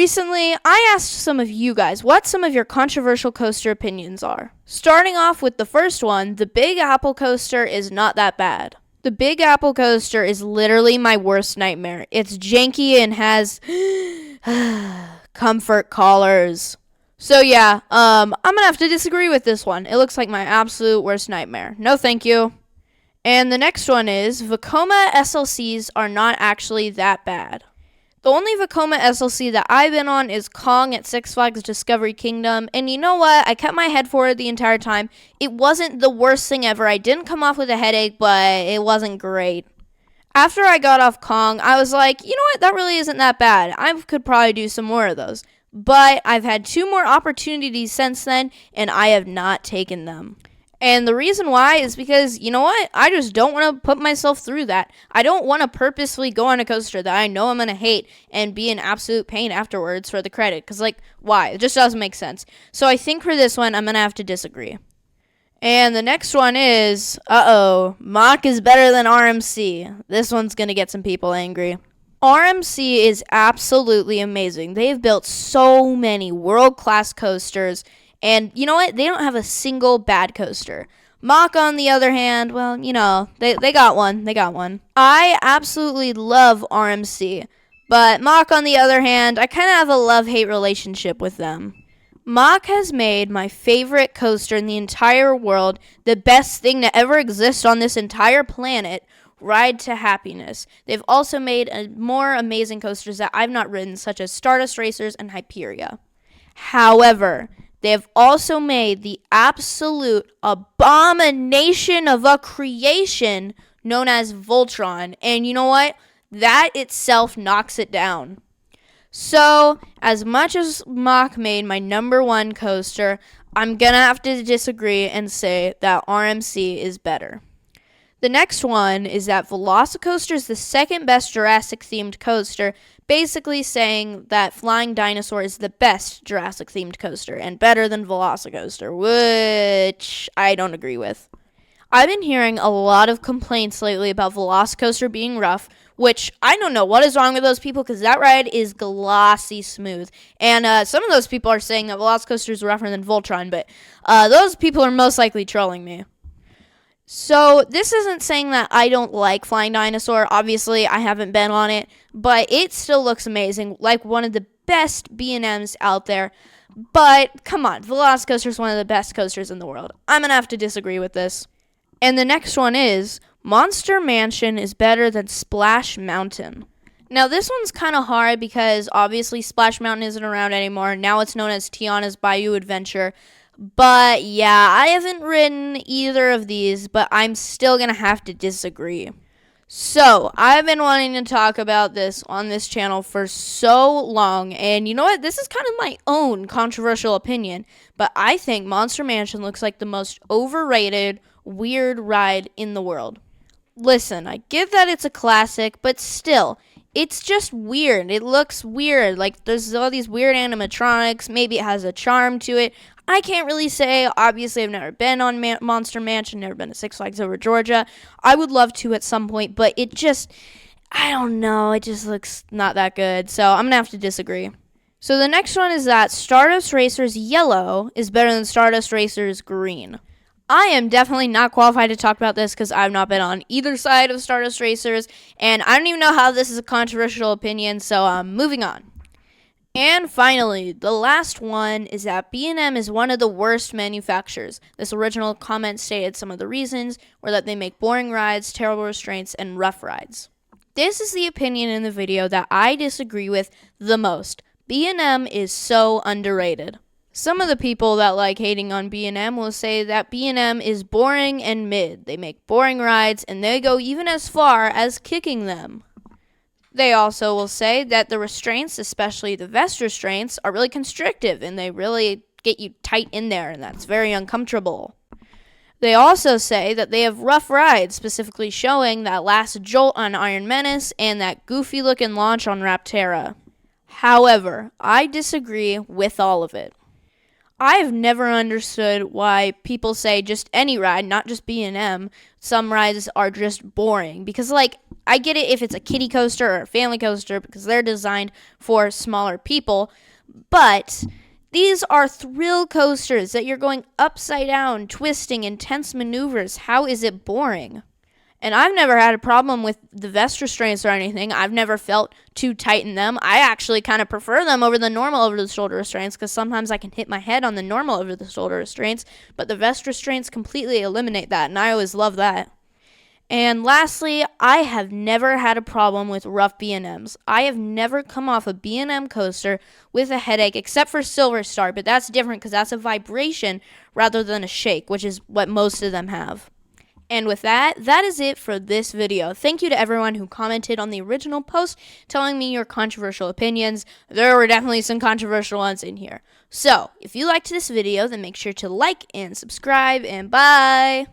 Recently, I asked some of you guys what some of your controversial coaster opinions are. Starting off with the first one, the Big Apple coaster is not that bad. The Big Apple coaster is literally my worst nightmare. It's janky and has comfort collars. So yeah, I'm gonna have to disagree with this one. It looks like my absolute worst nightmare. No thank you. And the next one is, Vekoma SLCs are not actually that bad. The only Vekoma SLC that I've been on is Kong at Six Flags Discovery Kingdom, and you know what? I kept my head forward the entire time. It wasn't the worst thing ever. I didn't come off with a headache, but it wasn't great. After I got off Kong, I was like, you know what? That really isn't that bad. I could probably do some more of those. But I've had 2 more opportunities since then, and I have not taken them. And the reason why is because, you know what? I just don't want to put myself through that. I don't want to purposely go on a coaster that I know I'm going to hate and be an absolute pain afterwards for the credit. Because, why? It just doesn't make sense. So I think for this one, I'm going to have to disagree. And the next one is, Mack is better than RMC. This one's going to get some people angry. RMC is absolutely amazing. They've built so many world-class coasters. And you know what? They don't have a single bad coaster. Mack, on the other hand, well, they got one. They got one. I absolutely love RMC. But Mack, on the other hand, I kind of have a love-hate relationship with them. Mack has made my favorite coaster in the entire world, the best thing to ever exist on this entire planet, Ride to Happiness. They've also made more amazing coasters that I've not ridden, such as Stardust Racers and Hyperia. However, they have also made the absolute abomination of a creation known as Voltron. And you know what? That itself knocks it down. So, as much as Mack made my number 1 coaster, I'm going to have to disagree and say that RMC is better. The next one is that Velocicoaster is the second best Jurassic-themed coaster, basically saying that Flying Dinosaur is the best Jurassic-themed coaster and better than Velocicoaster, which I don't agree with. I've been hearing a lot of complaints lately about Velocicoaster being rough, which I don't know what is wrong with those people because that ride is glossy smooth. And some of those people are saying that Velocicoaster is rougher than Voltron, but those people are most likely trolling me. So this isn't saying that I don't like Flying Dinosaur. Obviously, I haven't been on it, but it still looks amazing, like one of the best B&Ms out there. But come on, Velocicoaster is one of the best coasters in the world. I'm going to have to disagree with this. And the next one is, Monster Mansion is better than Splash Mountain. Now, this one's kind of hard because obviously Splash Mountain isn't around anymore. Now it's known as Tiana's Bayou Adventure. But yeah, I haven't ridden either of these, but I'm still going to have to disagree. So, I've been wanting to talk about this on this channel for so long, and you know what? This is kind of my own controversial opinion, but I think Monster Mansion looks like the most overrated, weird ride in the world. Listen, I get that it's a classic, but still, it's just weird. It looks weird. Like, there's all these weird animatronics. Maybe it has a charm to it. I can't really say. Obviously, I've never been on Monster Mansion, never been to Six Flags Over Georgia. I would love to at some point, but it just, I don't know. It just looks not that good. So I'm going to have to disagree. So the next one is that Stardust Racers Yellow is better than Stardust Racers Green. I am definitely not qualified to talk about this because I've not been on either side of Stardust Racers, and I don't even know how this is a controversial opinion, so moving on. And finally, the last one is that B&M is one of the worst manufacturers. This original comment stated some of the reasons were that they make boring rides, terrible restraints, and rough rides. This is the opinion in the video that I disagree with the most. B&M is so underrated. Some of the people that like hating on B&M will say that B&M is boring and mid. They make boring rides, and they go even as far as kicking them. They also will say that the restraints, especially the vest restraints, are really constrictive and they really get you tight in there, and that's very uncomfortable. They also say that they have rough rides, specifically showing that last jolt on Iron Menace and that goofy-looking launch on Rapterra. However, I disagree with all of it. I have never understood why people say just any ride, not just B&M, some rides are just boring. Because, I get it if it's a kiddie coaster or a family coaster because they're designed for smaller people, but these are thrill coasters that you're going upside down, twisting, intense maneuvers. How is it boring? And I've never had a problem with the vest restraints or anything. I've never felt too tight in them. I actually kind of prefer them over the normal over-the-shoulder restraints because sometimes I can hit my head on the normal over-the-shoulder restraints, but the vest restraints completely eliminate that, and I always love that. And lastly, I have never had a problem with rough B&Ms. I have never come off a B&M coaster with a headache except for Silver Star, but that's different because that's a vibration rather than a shake, which is what most of them have. And with that is it for this video. Thank you to everyone who commented on the original post telling me your controversial opinions. There were definitely some controversial ones in here. So, if you liked this video, then make sure to like and subscribe, and bye!